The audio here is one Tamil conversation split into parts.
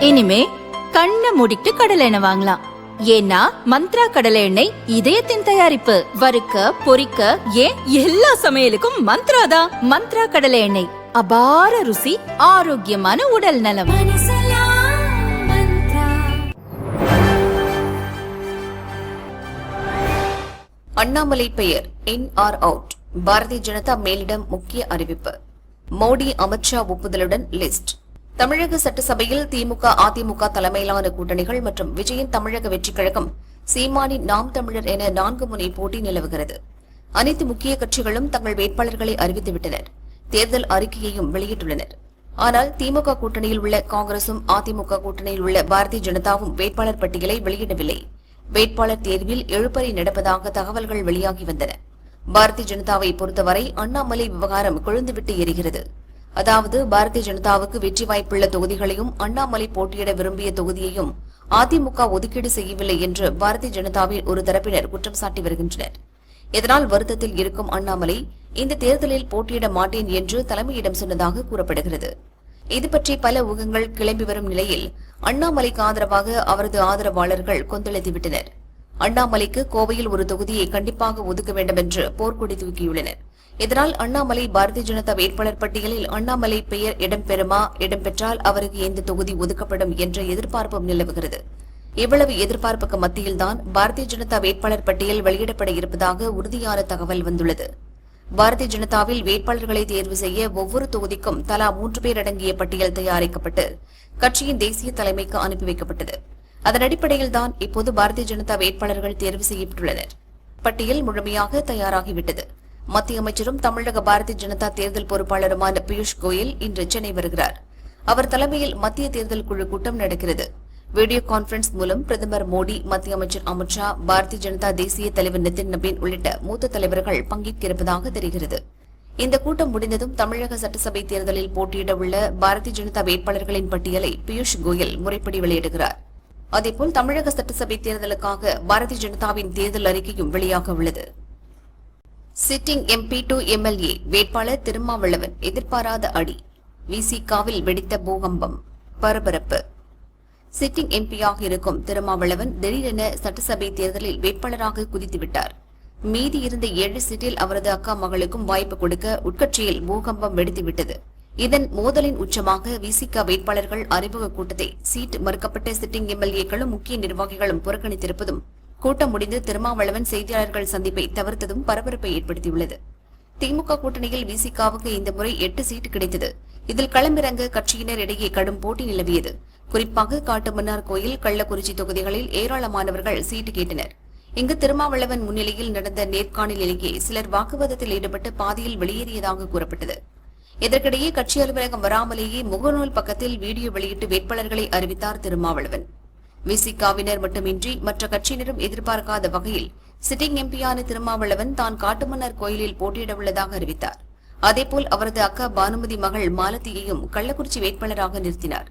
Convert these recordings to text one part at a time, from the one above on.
இனிமே கண்ணை மூடிட்டு கடலை எண்ணெய் வாங்கலாம். ஏன்னா மந்த்ரா கடலை எண்ணெய் இதயத்தின் தயாரிப்பு. வறுக்க பொரிக்க ஏன் எல்லா சமையலுக்கும் மந்த்ரா தான். மந்த்ரா கடலை எண்ணெய், அபார ருசி, ஆரோக்கியமான உடல் நலம். அண்ணாமலை பெயர் இன் ஆர் அவுட்? பாரதிய ஜனதா மேலிடம் முக்கிய அறிவிப்பு. மோடி அமித்ஷா ஒப்புதலுடன் லிஸ்ட். தமிழக சட்டசபையில் திமுக அதிமுக தலைமையிலான கூட்டணிகள் மற்றும் விஜயின் தமிழக வெற்றிக் கழகம், சீமானின் நாம் தமிழர் என 4 முனை போட்டி நிலவுகிறது. அனைத்து முக்கிய கட்சிகளும் தங்கள் வேட்பாளர்களை அறிவித்துவிட்டனர். தேர்தல் அறிக்கையையும் வெளியிட்டுள்ளனர். ஆனால் திமுக கூட்டணியில் உள்ள காங்கிரசும் அதிமுக கூட்டணியில் உள்ள பாரதிய ஜனதாவும் வேட்பாளர் பட்டியலை வெளியிடவில்லை. வேட்பாளர் தேர்வில் எழுப்பறி நடப்பதாக தகவல்கள் வெளியாகி வந்தன. பாரதிய ஜனதாவை பொறுத்தவரை அண்ணாமலை விவகாரம் கொழுந்துவிட்டு எரிகிறது. அதாவது பாரதிய ஜனதாவுக்கு வெற்றி வாய்ப்புள்ள தொகுதிகளையும் அண்ணாமலை போட்டியிட விரும்பிய தொகுதியையும் அதிமுக ஒதுக்கீடு செய்யவில்லை என்று பாரதிய ஜனதாவின் ஒரு தரப்பினர் குற்றம் சாட்டி வருகின்றனர். இதனால் வருத்தத்தில் இருக்கும் அண்ணாமலை இந்த தேர்தலில் போட்டியிட மாட்டேன் என்று தலைமையிடம் சொன்னதாக கூறப்படுகிறது. இதுபற்றி பல ஊகங்கள் கிளம்பி வரும் நிலையில் அண்ணாமலைக்கு ஆதரவாக அவரது ஆதரவாளர்கள் கொந்தளித்துவிட்டனர். அண்ணாமலைக்கு கோவையில் ஒரு தொகுதியை கண்டிப்பாக ஒதுக்க வேண்டும் என்று போர்க்கொடி தூக்கியுள்ளனர். இதனால் அண்ணாமலை பாரதிய ஜனதா வேட்பாளர் பட்டியலில் அண்ணாமலை பெயர் இடம்பெறுமா, இடம்பெற்றால் அவருக்கு எந்த தொகுதி ஒதுக்கப்படும் என்ற எதிர்பார்ப்பும் நிலவுகிறது. இவ்வளவு எதிர்பார்ப்புக்கு மத்தியில்தான் பாரதிய ஜனதா வேட்பாளர் பட்டியல் வெளியிடப்பட இருப்பதாக உறுதியான தகவல் வந்துள்ளது. பாரதிய ஜனதாவில் வேட்பாளர்களை தேர்வு செய்ய ஒவ்வொரு தொகுதிக்கும் தலா 3 பேர் அடங்கிய பட்டியல் தயாரிக்கப்பட்டு கட்சியின் தேசிய தலைமைக்கு அனுப்பி வைக்கப்பட்டது. அதன் அடிப்படையில்தான் இப்போது பாரதிய ஜனதா வேட்பாளர்கள் தேர்வு செய்யப்பட்டுள்ளனர். பட்டியல் முழுமையாக தயாராகிவிட்டது. மத்திய அமைச்சரும் தமிழக பாரதிய ஜனதா தேர்தல் பொறுப்பாளருமான பியூஷ் கோயல் இன்று சென்னை வருகிறார். அவர் தலைமையில் மத்திய தேர்தல் குழு கூட்டம் நடக்கிறது. வீடியோ கான்பரன்ஸ் மூலம் பிரதமர் மோடி, மத்திய அமைச்சர் அமித்ஷா, பாரதிய ஜனதா தேசிய தலைவர் நிதின் நபீன் உள்ளிட்ட மூத்த தலைவர்கள் பங்கேற்க இருப்பதாக தெரிகிறது. இந்த கூட்டம் முடிந்ததும் தமிழக சட்டசபை தேர்தலில் போட்டியிட உள்ள பாரதிய ஜனதா வேட்பாளர்களின் பட்டியலை பியூஷ் கோயல் முறைப்படி வெளியிடுகிறார். அதேபோல் தமிழக சட்டசபை தேர்தலுக்காக பாரதிய ஜனதாவின் தேர்தல் அறிக்கையும் வெளியாக உள்ளது. சிட்டிங் எம்பி டு எம்எல்ஏ வேட்பாளர் திருமாவளவன் எதிர்பாராத அடி. விசிகாவில் வெடித்த பூகம்பம், பரபரப்பு. சிட்டிங் எம்பியாக இருக்கும் திருமாவளவன் திடீரென சட்டசபை தேர்தலில் வேட்பாளராக குதித்துவிட்டார். மீதி இருந்த 7 சீட்டில் அவரது அக்கா மகளுக்கும் வாய்ப்பு கொடுக்க உட்கட்சியில் பூகம்பம் வெடித்துவிட்டது. இதன் மோதலின் உச்சமாக விசிக வேட்பாளர்கள் அறிமுக கூட்டத்தை சீட் மறுக்கப்பட்ட சிட்டிங் எம்எல்ஏக்களும் முக்கிய நிர்வாகிகளும் புறக்கணித்திருப்பதும், கூட்டம் முடிந்து திருமாவளவன் செய்தியாளர்கள் சந்திப்பை தவிர்த்ததும் பரபரப்பை ஏற்படுத்தியுள்ளது. திமுக கூட்டணியில் விசிகாவுக்கு இந்த முறை 8 சீட் கிடைத்தது. இதில் களமிறங்க கட்சியினர் இடையே கடும் போட்டி நிலவியது. குறிப்பாக காட்டுமன்னார் கோயில், கள்ளக்குறிச்சி தொகுதிகளில் ஏராளமானவர்கள் சீட்டு கேட்டனர். இங்கு திருமாவளவன் முன்னிலையில் நடந்த நேர்காணலிலேயே சிலர் வாக்குவாதத்தில் ஈடுபட்டு பாதியில் வெளியேறியதாக கூறப்பட்டது. இதற்கிடையே கட்சி அலுவலகம் வராமலேயே முகநூல் பக்கத்தில் வீடியோ வெளியிட்டு வேட்பாளர்களை அறிவித்தார் திருமாவளவன். விசிகாவினர் மட்டுமின்றி மற்ற கட்சியினரும் எதிர்பார்க்காத வகையில் சிட்டிங் எம்பியான திருமாவளவன் தான் காட்டுமன்னார் கோயிலில் போட்டியிட உள்ளதாக அறிவித்தார். அதேபோல் அவரது அக்கா பானுமதி மகள் மாலதியையும் கள்ளக்குறிச்சி வேட்பாளராக நிறுத்தினார்.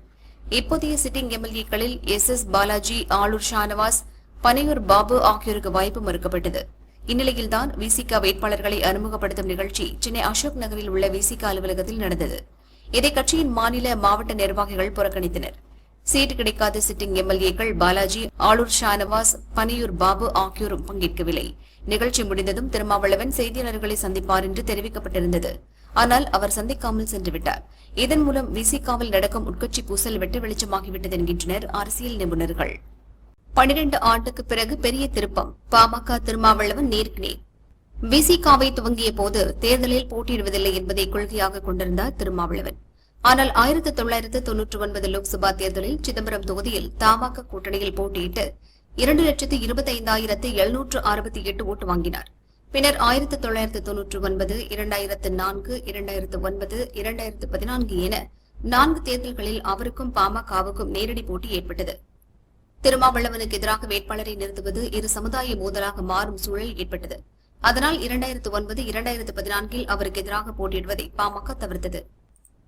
இப்போதைய சிட்டிங் எம்எல்ஏக்களில் எஸ் பாலாஜி, ஆளூர் ஷானவாஸ், பனையூர் பாபு ஆகியோருக்கு வாய்ப்பு மறுக்கப்பட்டது. இந்நிலையில்தான் விசிக வேட்பாளர்களை அறிமுகப்படுத்தும் நிகழ்ச்சி சென்னை அசோக் நகரில் உள்ள விசிக அலுவலகத்தில் நடந்தது. இதை கட்சியின் மாநில, மாவட்ட நிர்வாகிகள் புறக்கணித்தனர். சீட்டு கிடைக்காத சிட்டிங் எம்எல்ஏக்கள் பாலாஜி, ஆளூர் ஷானவாஸ், பனையூர் பாபு ஆகியோரும் பங்கேற்கவில்லை. நிகழ்ச்சி முடிந்ததும் திருமாவளவன் செய்தியாளர்களை சந்திப்பார் என்று தெரிவிக்கப்பட்டிருந்தது. ஆனால் அவர் சந்திக்காமல் சென்றுவிட்டார். இதன் மூலம் விசிகாவில் நடக்கும் உட்கட்சி பூசல் வெட்ட வெளிச்சமாகிவிட்டது என்கின்றனர் அரசியல் நிபுணர்கள். 12 ஆண்டுக்கு பிறகு பெரிய திருப்பம். பாமக திருமாவளவன் நேருக்கு நேர். விசிகாவை துவங்கிய போது தேர்தலில் போட்டியிடுவதில்லை என்பதை கொள்கையாக கொண்டிருந்தார் திருமாவளவன். ஆனால் 1999 லோக்சபா தேர்தலில் சிதம்பரம் தொகுதியில் தமாக கூட்டணியில் போட்டியிட்டு 2,25,768 ஓட்டு வாங்கினார். பின்னர் 1999, 2004, 2009, 2014 என 4 தேர்தல்களில் அவருக்கும் பாமகவுக்கும் நேரடி போட்டி ஏற்பட்டது. திருமாவளவனுக்கு எதிராக வேட்பாளரை நிறுத்துவது இரு சமுதாய மோதலாக மாறும் சூழல் ஏற்பட்டது. அதனால் 2009, 2014 அவருக்கு எதிராக போட்டியிடுவதை பாமக தவிர்த்தது.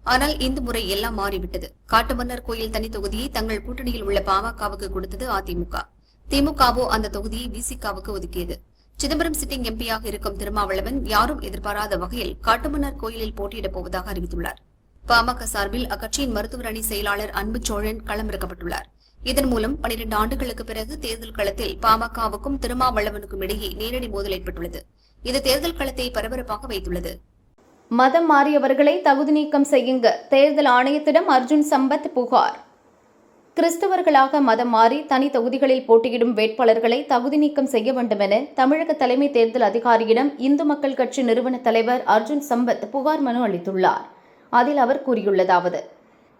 ஆனால் இந்த முறை எல்லாம் மாறிவிட்டது. காட்டுமன்னார் கோயில் தனி தொகுதியை தங்கள் கூட்டணியில் உள்ள பாமகவுக்கு கொடுத்தது அதிமுக. திமுகவோ அந்த தொகுதியை விசிகாவுக்கு ஒதுக்கியது. சிதம்பரம் சிட்டிங் எம்பியாக இருக்கும் திருமாவளவன் யாரும் எதிர்பாராத வகையில் காட்டுமன்னார் கோயிலில் போட்டியிடப் போவதாக அறிவித்துள்ளார். பாமக சார்பில் அக்கட்சியின் மருத்துவர் அணி செயலாளர் அன்புச்சோழன் களமிறக்கப்பட்டுள்ளார். இதன் மூலம் 12 ஆண்டுகளுக்கு பிறகு தேர்தல் களத்தில் பாமகவுக்கும் திருமாவளவனுக்கும் இடையே நேரடி மோதல் ஏற்பட்டுள்ளது. இது தேர்தல் களத்தை பரபரப்பாக வைத்துள்ளது. மதம் மாறியவர்களை தகுதி நீக்கம் செய்யுங்க, தேர்தல் ஆணையத்திடம் அர்ஜுன் சம்பத் புகார். கிறிஸ்தவர்களாக மதம் மாறி தனி தொகுதிகளில் போட்டியிடும் வேட்பாளர்களை தகுதி நீக்கம் செய்ய வேண்டும் என தமிழக தலைமை தேர்தல் அதிகாரியிடம் இந்து மக்கள் கட்சி நிறுவன தலைவர் அர்ஜுன் சம்பத் புகார் மனு அளித்துள்ளார். அதில் அவர் கூறியுள்ளதாவது: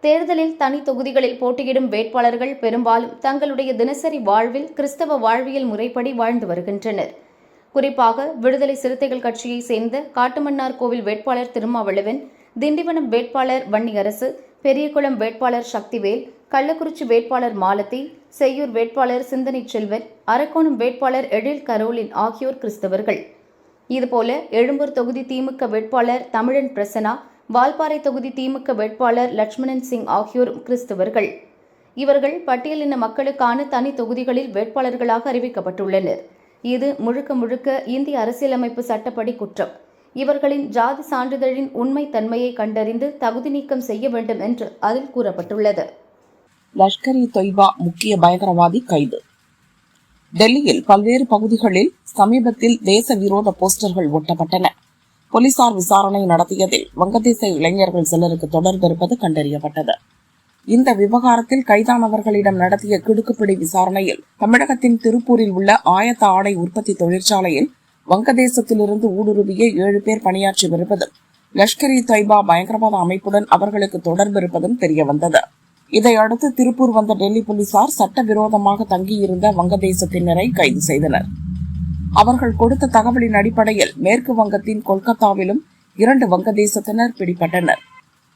தேர்தலில் தனி தொகுதிகளில் போட்டியிடும் வேட்பாளர்கள் பெரும்பாலும் தங்களுடைய தினசரி வாழ்வில் கிறிஸ்தவ வாழ்வியல் முறைப்படி வாழ்ந்து வருகின்றனர். குறிப்பாக விடுதலை சிறுத்தைகள் கட்சியைச் சேர்ந்த காட்டுமன்னார் கோவில் வேட்பாளர் திருமாவளவன், திண்டிவனம் வேட்பாளர் வன்னியரசு, பெரியகுளம் வேட்பாளர் சக்திவேல், கள்ளக்குறிச்சி வேட்பாளர் மாலதி, செய்யூர் வேட்பாளர் சிந்தனை செல்வன், அரக்கோணம் வேட்பாளர் எழில் கரோலின் ஆகியோர் கிறிஸ்தவர்கள். இதுபோல எழும்பூர் தொகுதி திமுக வேட்பாளர் தமிழன் பிரசன்னா, வால்பாறை தொகுதி திமுக வேட்பாளர் லட்சுமணன் சிங் ஆகியோரும் கிறிஸ்தவர்கள். இவர்கள் பட்டியலின மக்களுக்கான தனி தொகுதிகளில் வேட்பாளர்களாக அறிவிக்கப்பட்டுள்ளனர். இது முழுக்க முழுக்க இந்திய அரசியலமைப்பு சட்டப்படி குற்றம். இவர்களின் ஜாதி சான்றிதழின் உண்மை தன்மையை கண்டறிந்து தகுதி நீக்கம் செய்ய வேண்டும் என்று அதில் கூறப்பட்டுள்ளது. லஷ்கர் இ தொய்பா முக்கிய பயங்கரவாதி கைது. டெல்லியில் பல்வேறு பகுதிகளில் சமீபத்தில் தேச விரோத போஸ்டர்கள் ஒட்டப்பட்டன. போலீசார் விசாரணை நடத்தியதில் வங்கதேச இளைஞர்கள் சிலருக்கு தொடர்பு இருப்பது கண்டறியப்பட்டது. இந்த விவகாரத்தில் கைதானவர்களிடம் நடத்திய கிடுக்குப்பிடி விசாரணையில் தமிழகத்தின் திருப்பூரில் உள்ள ஆயத்த ஆடை உற்பத்தி தொழிற்சாலையில் வங்கதேசத்திலிருந்து ஊடுருவிய 7 பேர் பணியாற்றி வருவதும் லஷ்கர் இ தொய்பா பயங்கரவாத அமைப்புடன் அவர்களுக்கு தொடர்பு இருப்பதும் தெரியவந்தது. இதையடுத்து திருப்பூர் வந்த டெல்லி போலீசார் சட்டவிரோதமாக தங்கியிருந்த வங்கதேசத்தினரை கைது செய்தனர். அவர்கள் கொடுத்த தகவலின் அடிப்படையில் மேற்கு வங்கத்தின் கொல்கத்தாவிலும் 2 வங்கதேசத்தினர் பிடிபட்டனர்.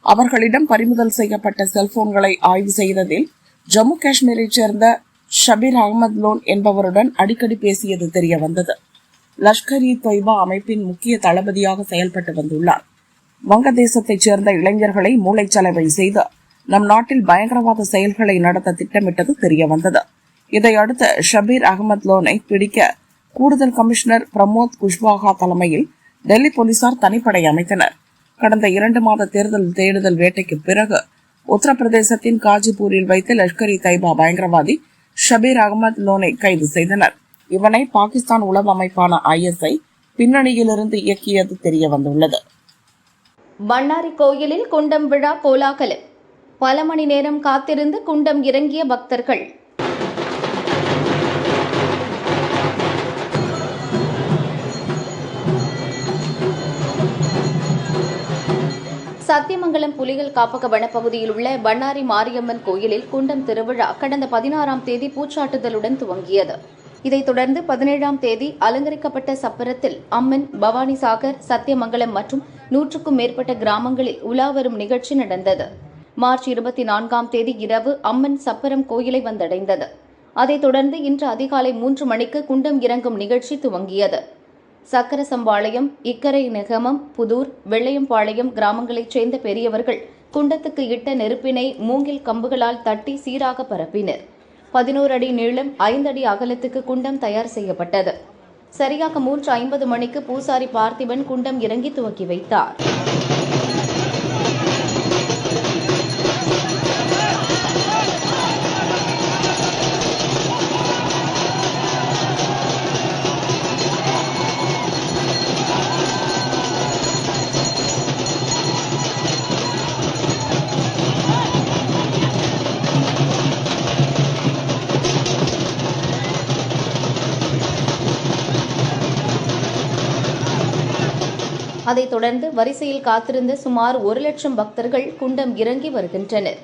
அவர்களிடம் பறிமுதல் செய்யப்பட்ட செல்போன்களை ஆய்வு செய்ததில் ஜம்மு காஷ்மீரைச் சேர்ந்த ஷபீர் அகமது லோன் என்பவருடன் அடிக்கடி பேசியது தெரியவந்தது. லஷ்கர் இ தொய்பா அமைப்பின் முக்கிய தளபதியாக செயல்பட்டு வந்துள்ளார். வங்கதேசத்தைச் சேர்ந்த இளைஞர்களை மூளைச்சலவை செய்து நம் நாட்டில் பயங்கரவாத செயல்களை நடத்த திட்டமிட்டது தெரியவந்தது. இதையடுத்து ஷபீர் அகமது லோனை பிடிக்க கூடுதல் கமிஷனர் பிரமோத் குஷ்வாகா தலைமையில் டெல்லி போலீசார் தனிப்படை அமைத்தனர். கடந்த 2 மாத தேர்தல் தேடுதல் வேட்டைக்கு பிறகு உத்தரப்பிரதேசத்தின் காஜிபூரில் வைத்து லஷ்கர் இ தொய்பா பயங்கரவாதி ஷபீர் அகமது லோனை கைது செய்தனர். இவனை பாகிஸ்தான் உளவு அமைப்பான ISI பின்னணியிலிருந்து இயக்கியது தெரியவந்துள்ளது. பண்ணாரி கோயிலில் குண்டம் விழா கோலாகலம். பல மணி நேரம் காத்திருந்து குண்டம் இறங்கிய பக்தர்கள். சத்தியமங்கலம் புலிகள் காப்பக வனப்பகுதியில் உள்ள பண்ணாரி மாரியம்மன் கோயிலில் குண்டம் திருவிழா கடந்த 16ஆம் தேதி பூச்சாட்டுதலுடன் துவங்கியது. இதைத் தொடர்ந்து 17ஆம் தேதி அலங்கரிக்கப்பட்ட சப்பரத்தில் அம்மன் பவானி சாகர், சத்தியமங்கலம் மற்றும் 100க்கும் மேற்பட்ட கிராமங்களில் உலா வரும் நிகழ்ச்சி நடந்தது. மார்ச் 24ஆம் தேதி இரவு அம்மன் சப்பரம் கோயிலை வந்தடைந்தது. அதைத் தொடர்ந்து இன்று அதிகாலை 3 மணிக்கு குண்டம் இறங்கும் நிகழ்ச்சி துவங்கியது. சக்கரசம்பாளையம், இக்கரை நெகமம், புதூர், வெள்ளையம்பாளையம் கிராமங்களைச் சேர்ந்த பெரியவர்கள் குண்டத்துக்கு இட்ட நெருப்பினை மூங்கில் கம்புகளால் தட்டி சீராக பரப்பினர். 11 அடி நீளம் 5 அடி அகலத்துக்கு குண்டம் தயார் செய்யப்பட்டது. சரியாக 3:50 மணிக்கு பூசாரி பார்த்திபன் குண்டம் இறங்கி துவக்கி வைத்தார். அதைத் தொடர்ந்து வரிசையில் காத்திருந்த சுமார் 1 லட்சம் பக்தர்கள் குண்டம் இறங்கி வருகின்றனர்.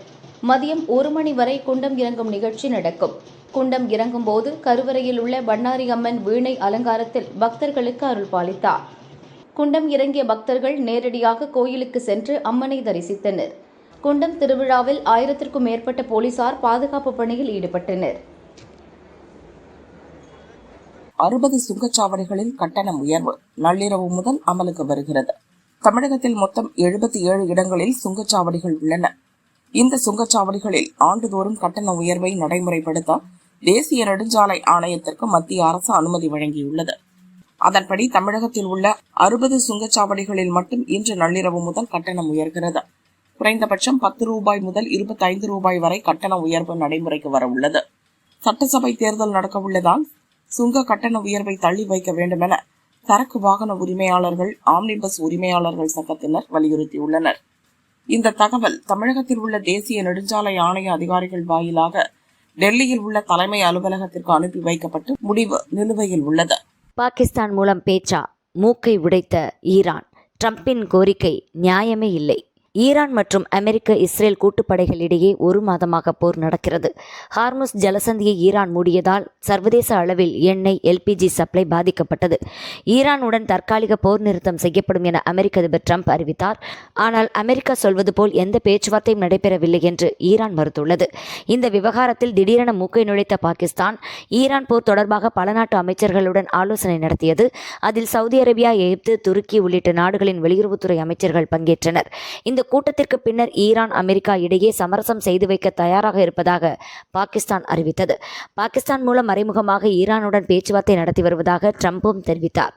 மதியம் 1 மணி வரை குண்டம் இறங்கும் நிகழ்ச்சி நடக்கும். குண்டம் இறங்கும் போது கருவறையில் உள்ள பண்ணாரி அம்மன் வீணை அலங்காரத்தில் பக்தர்களுக்கு அருள் பாலித்தார். குண்டம் இறங்கிய பக்தர்கள் நேரடியாக கோயிலுக்கு சென்று அம்மனை தரிசித்தனர். குண்டம் திருவிழாவில் 1000க்கும் மேற்பட்ட போலீசார் பாதுகாப்பு பணியில் ஈடுபட்டனர். 60 சுங்கச்சாவடிகளில் கட்டணம் உயர்வு நள்ளிரவு முதல் அமலுக்கு வருகிறது. தமிழகத்தில் மொத்தம் 77 இடங்களில் சுங்கச்சாவடிகள் உள்ளன. இந்த சுங்கச்சாவடிகளில் ஆண்டுதோறும் கட்டண உயர்வை நடைமுறைப்படுத்த தேசிய நெடுஞ்சாலை ஆணையத்திற்கு மத்திய அரசு அனுமதி வழங்கியுள்ளது. அதன்படி தமிழகத்தில் உள்ள 60 சுங்கச்சாவடிகளில் மட்டும் இன்று நள்ளிரவு முதல் கட்டணம் உயர்கிறது. குறைந்தபட்சம் 10 ரூபாய் முதல் 25 ரூபாய் வரை கட்டண உயர்வு நடைமுறைக்கு வர உள்ளது. சட்டசபை தேர்தல் நடக்க உள்ளதால் சுங்க கட்டண உயர்வை தள்ளி வைக்க வேண்டுமென சரக்கு வாகன உரிமையாளர்கள், ஆம்னிபஸ் உரிமையாளர்கள் சங்கத்தினர் வலியுறுத்தியுள்ளனர். இந்த தகவல் தமிழகத்தில் உள்ள தேசிய நெடுஞ்சாலை ஆணைய அதிகாரிகள் வாயிலாக டெல்லியில் உள்ள தலைமை அலுவலகத்திற்கு அனுப்பி வைக்கப்பட்டு முடிவு நிலுவையில் உள்ளது. பாகிஸ்தான் மூலம் பேச்சா? மூக்கை உடைத்த ஈரான். ட்ரம்பின் கோரிக்கை நியாயமே இல்லை. ஈரான் மற்றும் அமெரிக்க இஸ்ரேல் கூட்டுப்படைகளிடையே 1 மாதமாக போர் நடக்கிறது. ஹார்முஸ் ஜலசந்தியை ஈரான் மூடியதால் சர்வதேச அளவில் எண்ணெய், LPG சப்ளை பாதிக்கப்பட்டது. ஈரானுடன் தற்காலிக போர் நிறுத்தம் செய்யப்படும் என அமெரிக்க அதிபர் ட்ரம்ப் அறிவித்தார். ஆனால் அமெரிக்கா சொல்வது போல் எந்த பேச்சுவார்த்தையும் நடைபெறவில்லை என்று ஈரான் மறுத்துள்ளது. இந்த விவகாரத்தில் திடீரென மூக்கை நுழைத்த பாகிஸ்தான் ஈரான் போர் தொடர்பாக பல நாட்டு அமைச்சர்களுடன் ஆலோசனை நடத்தியது. அதில் சவுதி அரேபியா, எகிப்து, துருக்கி உள்ளிட்ட நாடுகளின் வெளியுறவுத்துறை அமைச்சர்கள் பங்கேற்றனர். இந்த கூட்டத்திற்கு பின்னர் ஈரான், அமெரிக்கா இடையே சமரசம் செய்து வைக்க தயாராக இருப்பதாக பாகிஸ்தான் அறிவித்தது. பாகிஸ்தான் மூலம் மறைமுகமாக ஈரானுடன் பேச்சுவார்த்தை நடத்தி வருவதாக ட்ரம்பும் தெரிவித்தார்.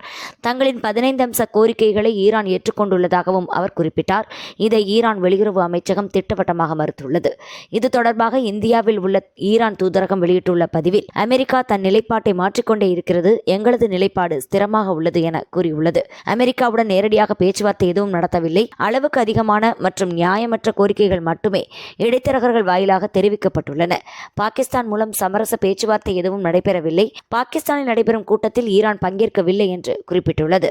தங்களின் 15 அம்ச கோரிக்கைகளை ஈரான் ஏற்றுக்கொண்டுள்ளதாகவும் அவர் குறிப்பிட்டார். இதை ஈரான் வெளியுறவு அமைச்சகம் திட்டவட்டமாக மறுத்துள்ளது. இது தொடர்பாக இந்தியாவில் உள்ள ஈரான் தூதரகம் வெளியிட்டுள்ள பதிவில், அமெரிக்கா தன் நிலைப்பாட்டை மாற்றிக்கொண்டே இருக்கிறது, எங்களது நிலைப்பாடு ஸ்திரமாக உள்ளது என கூறியுள்ளது. அமெரிக்காவுடன் நேரடியாக பேச்சுவார்த்தை எதுவும் நடத்தவில்லை. அளவுக்கு அதிகமான மற்றும் நியாயமற்ற கோரிக்கைகள் மட்டுமே இடைத்தரகர்கள் வாயிலாக தெரிவிக்கப்பட்டுள்ளன. பாகிஸ்தான் மூலம் சமரச பேச்சுவார்த்தை எதுவும் நடைபெறவில்லை. பாகிஸ்தானில் நடைபெறும் கூட்டத்தில் ஈரான் பங்கேற்கவில்லை என்று குறிப்பிட்டுள்ளது.